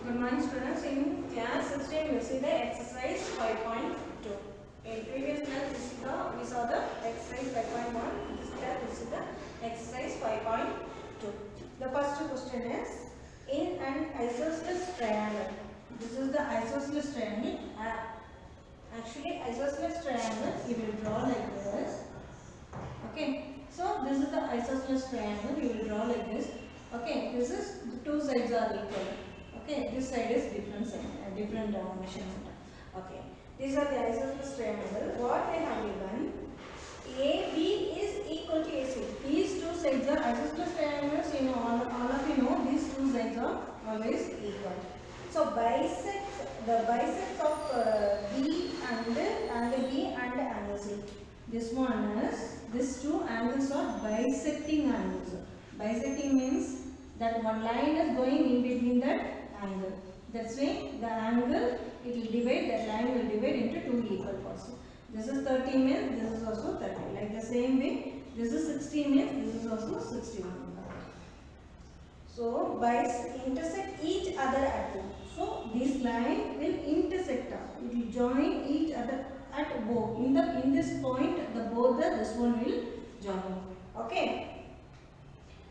Good morning students. In class 16 we see the exercise 5.2. In previous class we saw the exercise 5.1. This class we see the exercise 5.2. The first question is in an isosceles triangle. This is the isosceles triangle. Actually isosceles triangle you will draw like this. Okay. So this is the isosceles triangle you will draw like this. Okay. This is the two sides are equal. Okay, this side is different dimensions. Okay, these are the isosceles triangle. What they have given, AB is equal to AC. These two sides are isosceles triangles. You know, all of you know these two sides are always equal. So the bisects of B and angle B and angle C. This one is, these two angles are bisecting angles. Bisecting means that one line is going in between that angle. That's why the angle it will divide, that line will divide into two equal parts. This is 30 means this is also 30. Like the same way, this is 60 means this is also 61. So intersect each other at two. So this line will intersect. It will join each other at both. In this point, this one will join. Okay.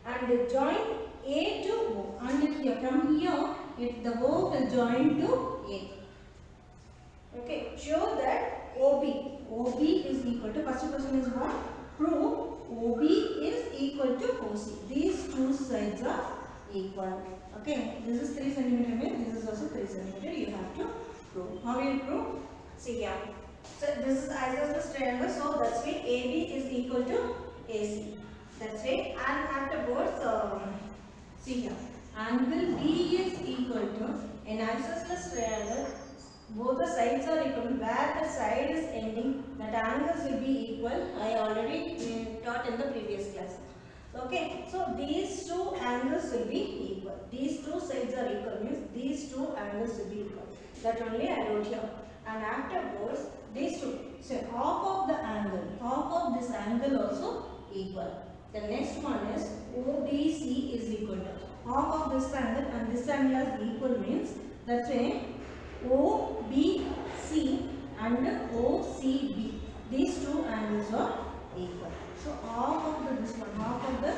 And join A to O. And here from here, the O will join to A. Okay, show that OB is equal to, first question is what? Prove OB is equal to OC. These two sides are equal. Okay, this is 3 cm, this is also 3 cm. You have to prove. How will you prove? See here. So this is isosceles triangle, so that's why AB is equal to AC. That's right. And afterwards, see here, angle B is equal to, in isosceles triangle, both the sides are equal. Where the side is ending, that angles will be equal. I already taught in the previous class. Okay, so these two angles will be equal. These two sides are equal means these two angles will be equal. That only I wrote here. And afterwards, these two. So half of this angle also equal. The next one is OBC is equal to half of this angle and this angle is equal means that's why OBC and OCB, these two angles are equal. So half of the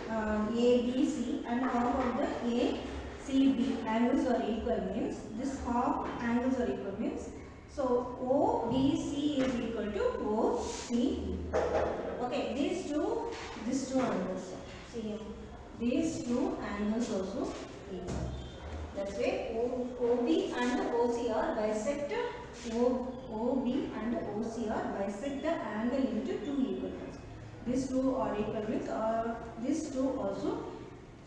ABC and half of the ACB angles are equal means this half angles are equal means so OBC is equal to OCB. Okay, these two angles. See here. These two angles also equal. That's why OB and OC are bisect. OB and OC are bisect the angle into two equal parts. These two are equal means these two also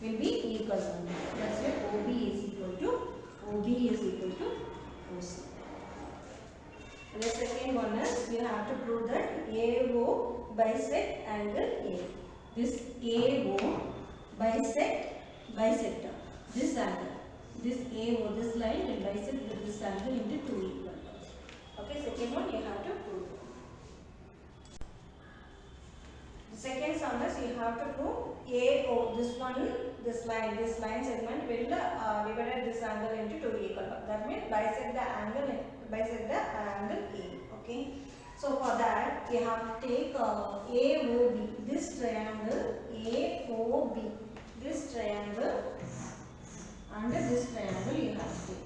will be equal. That's why OB is equal to OC. The second one is we have to prove that AO bisect angle A. This AO bisect this angle. This AO, this line will bisect with this angle into two equal parts. Okay, second one you have to prove. The second sum is you have to prove AO. This line segment will divide this angle into two equal parts. That means bisect the angle A. Okay. So for that we have to take AOB. This triangle AOB. This triangle and this triangle you have to take.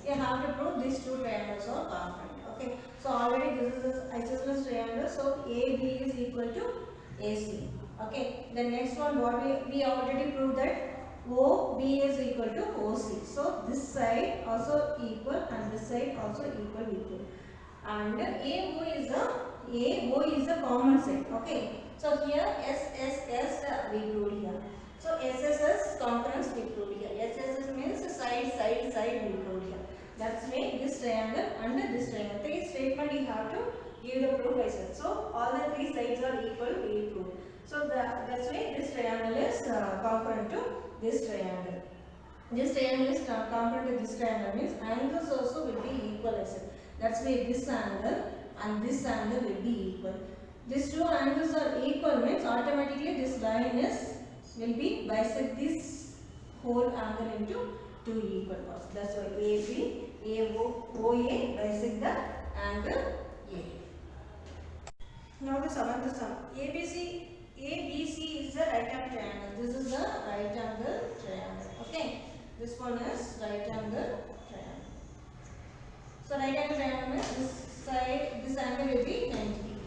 You have to prove these two triangles are congruent. Okay. So already this is isosceles triangle. So AB is equal to AC. Okay. The next one what we already proved that OB is equal to OC. So this side also equal and this side also equal. And AO is a common side. Okay. So here SSS we proved here. So SSS concurrence we proved here. SSS means side we proved here. That's why this triangle and this triangle. Three statement you have to give the proof by self. So all the three sides are equal, we prove. So that's why this triangle is congruent to this triangle. This triangle is congruent to this triangle means angles also will be equal as well. That's why this angle and this angle will be equal. These two angles are equal means automatically this line will be bisect this whole angle into two equal parts. That's why AB, OA bisect the angle A. Now the seventh sum. ABC is the right angle triangle. This is the right angle triangle. Okay. This one is right angle triangle. So right angle triangle means this side, this angle will be 90 degree.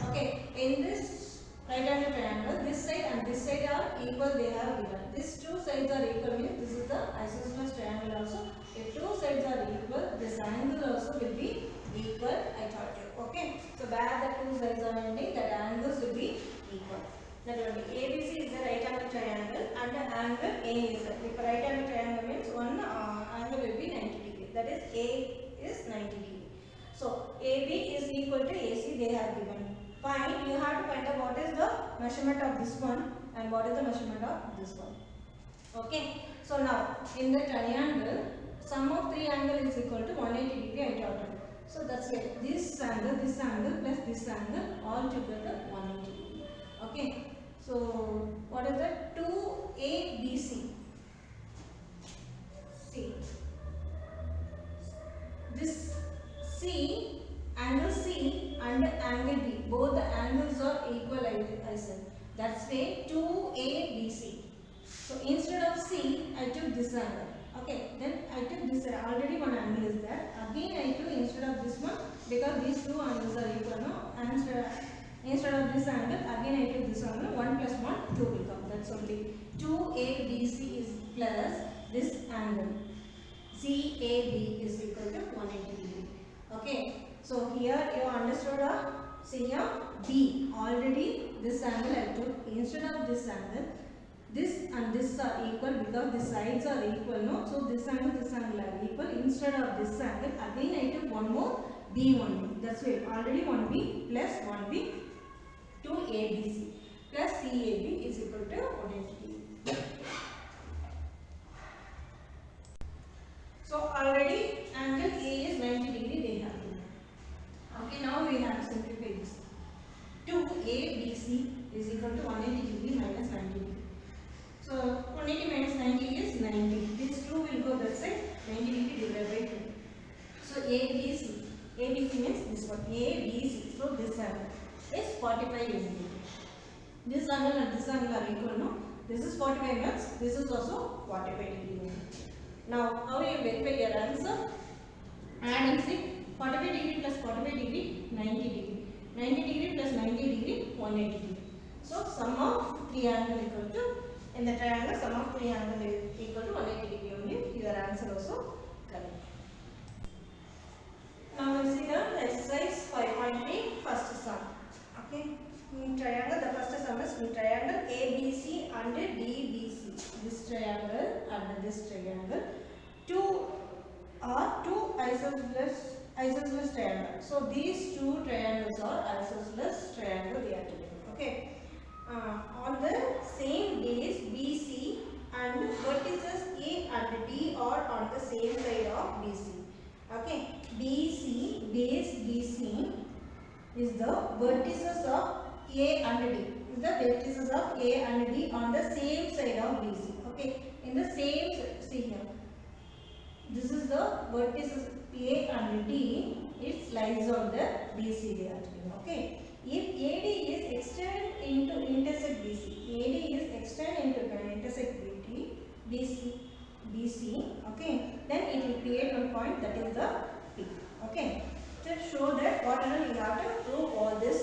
Okay. In this right angle triangle, this side and this side are equal. They have given. These two sides are equal means this is the isosceles triangle also. If two sides are equal, this angle also will be equal. I told you. Okay. So where the two sides are ending, that angles will be equal. That will be ABC is the right angle triangle and the angle A is the, if right angle triangle means one angle will be 90 degree. That is A is 90 degree. So AB is equal to AC. They have given. Fine. You have to find out what is the measurement of this one and what is the measurement of this one. Okay. So now in the triangle, sum of three angles is equal to 180 degree. I told you. So that's it. This angle plus this angle all together 180 degree. Okay. So what is that? 2ABC. See. This C, angle C and angle B. Both the angles are equal, I said. That's why 2ABC. So instead of C, I took this angle. Okay, then I took this, already one angle is there. Again I took instead of this one, because these two angles are equal, no? Instead of this angle, again I took this angle, 1 plus 1, 2 will come. That's only 2ABC is plus this angle. CAB is equal to 180 degree. Okay, so here you understood, see here B, already this angle I took, instead of this angle, this and this are equal because the sides are equal, no? So this angle are equal. Instead of this angle, again I took one more B only. That's why already 1B plus 1B, 2ABC plus CAB is equal to 180. So already angle A is 90 degree they have given. Okay, now we have to simplify this. 2ABC is equal to 180 degree minus 90 degree. So 180 minus 90 is 90. These two will go that side. 90 degree divided by 2. So ABC means this one. ABC. So this angle is 45 degree. This angle and this angle are equal, no? This is 45 means this is also 45 degree. Now how you verify your answer? Add and see. 45 degree plus 45 degree, 90 degree. 90 degree plus 90 degree, 180 degree. So sum of three angle equal to, in the triangle, sum of three angle is equal to 180 degree only. Your answer also correct. Now we see the exercise 5.3 first sum. Okay. In triangle, the first sum is in triangle ABC and DBC. This triangle and this triangle. Two isosceles triangle. So these two triangles are isosceles triangle they are together. Okay. On the same base BC and vertices A and D are on the same side of BC. Okay. Base BC is the vertices of A and D. Is the vertices of A and D on the same side of BC. Okay. In the same, see here. This is the vertices A and D. It lies on the BC they are together. Okay. If AD is extended into intersect BC, AD is extended into intersect BC, okay, then it will create one point, that is the P. Okay. To show that what you have to prove all this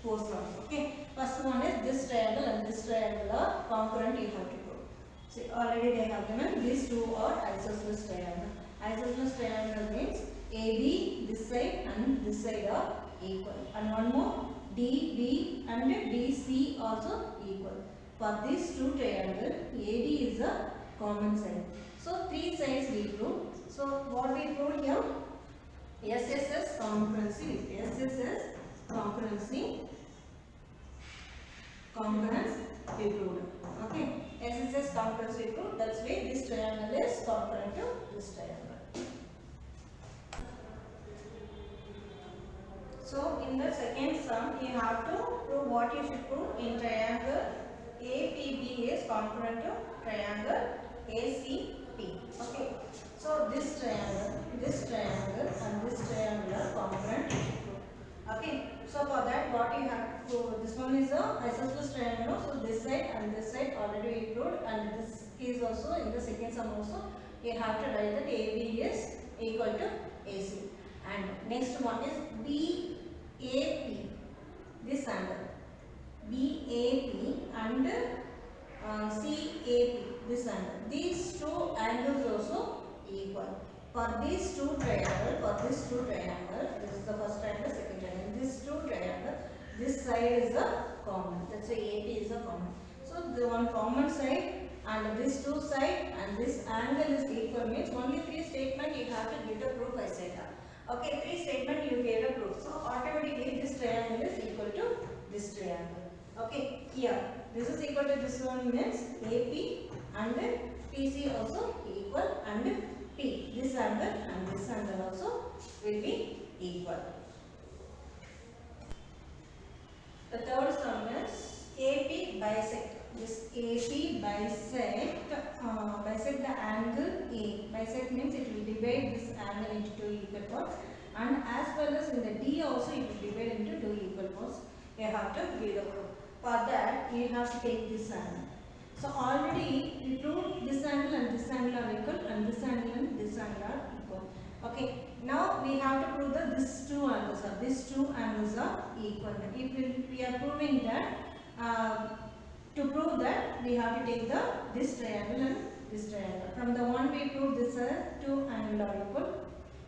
four sums. Okay. First one is this triangle and this triangle are congruent, you have to prove. See, already they have given these two are isosceles triangle. Isosceles triangle means AB this side and this side are equal. And one more, DB and DC also equal. For these two triangles, AD is a common side. So three sides we prove. So what we prove here? SSS congruency. SSS congruency. Congruence we proved. Okay. SSS congruency we proved. That's why this triangle is congruent to this triangle. So in the second sum, you have to prove what you should prove in triangle APB is congruent to triangle AC P. Okay. So this triangle, and this triangle are congruent. Okay. So for that, what you have to, this one is a isosceles triangle. So this side and this side already we proved, and this is also in the second sum also. You have to write that AB is equal to AC. And next one is BAP. This angle. BAP and CAP, this angle. These two angles also equal. For these two triangle, this is the first triangle, second triangle. These two triangle, this side is a common. That's why AP is a common. So the one common side and this two side and this angle is equal means only three statement you have to give the proof I said that. Okay, three statement you gave a proof. So automatically this triangle is equal to this triangle. Okay, here this is equal to this one means AP and PC also equal and P. This angle and this angle also will be equal. The third sum is AP bisect. This AP bisect the angle A. Bisect means it will divide this angle into two equal parts, and as well as in the D also it will divide into two equal parts. You have to give the proof. For that you have to take this angle. So already we proved this angle and this angle are equal, and this angle and this angle are equal. Okay. Now we have to prove that these two angles are equal. If we are proving that, to prove that we have to take this triangle and this triangle. From the one we proved this two angles are equal,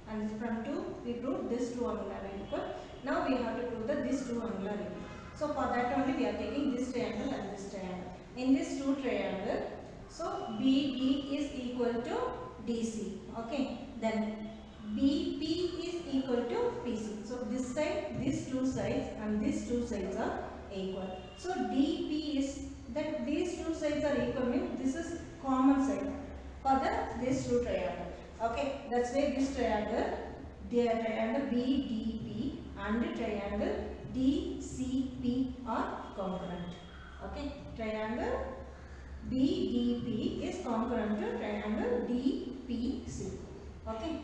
and from two we proved this two angles are equal. Now we have to prove that these two angles are equal. So for that only we are taking this triangle and this triangle. In this two triangle, so BD is equal to DC. Okay. Then BP is equal to PC. So this side, these two sides and these two sides are equal. So DP is that these two sides are equal means this is common side for these two triangle. Okay. That's why this triangle, triangle BDP and triangle DCP are congruent. Okay. Triangle BDP is congruent to triangle DPC. Okay.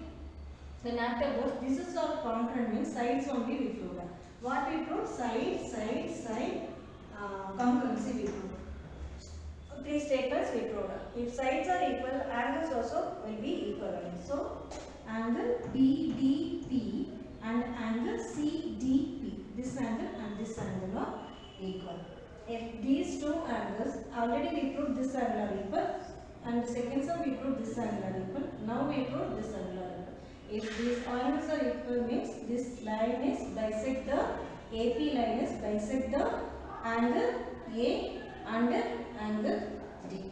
Then afterwards, this is all congruent means sides only we proved. What we proved? Side, congruency we proved. Three statements we proved. If sides are equal, angles also will be equal. So, angle BDP and angle CDP, this angle and this angle are equal. If these two angles, already we proved this angle are equal, and the second sum we proved this angle are equal. Now we proved this angle are equal. If these angles are equal means this line is bisect the AP line is bisect the angle A and angle D.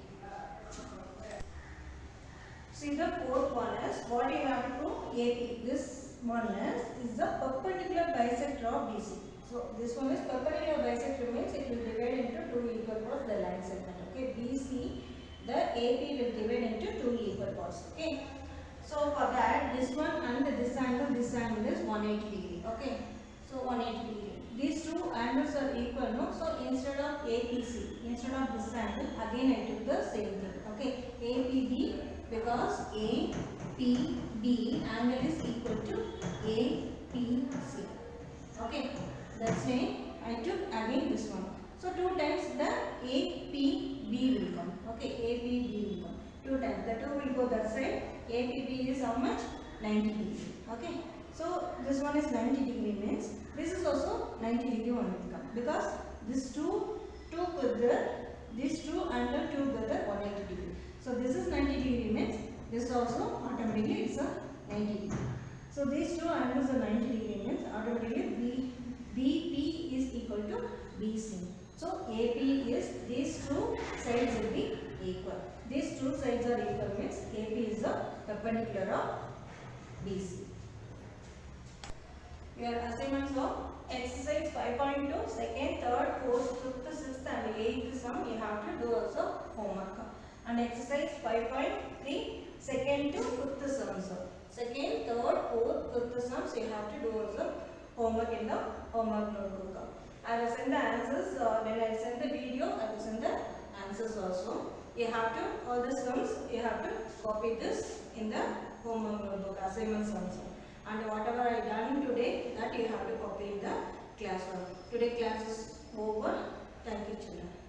See the fourth one is what you have to prove AP. This one is the perpendicular bisector of DC. So this one is perpendicular bisector means it will divide into two equal parts the line segment. Okay, BC the AP will divide into two equal parts. Okay. So for that, this one and this angle is 180 degree. Okay. So 180 degree. These two angles are equal, no? So instead of APC, instead of this angle, again I took the same thing. Okay. APB because APB angle is equal to APC. Okay. That's why I took again this one. So two times the APB will come. Okay. APB will come. Two times. The two will go that side. APB is how much? 90 degree. Okay. So this one is 90 degree means this is also 90 degree one will come because this two together, these two angle together 180 degree. So this is 90 degree means this also automatically is a 90 degree. So these two angles are 90 degree means automatically BP is equal to BC. So AP is these two sides will be equal. These two sides are equal means AP is the perpendicular of BC. Your assignments of exercise 5.2, second, third, fourth, fifth, sixth and eighth sum you have to do also homework. And exercise 5.3, second to fifth sums. Second, third, fourth, fifth sums you have to do also homework in the homework notebook. I will send the answers when I send the video. I will send the answers also. You have to all the sums you have to copy this in the homework notebook assignments also. And whatever I done today, that you have to copy in the classroom. Today class is over. Thank you, children.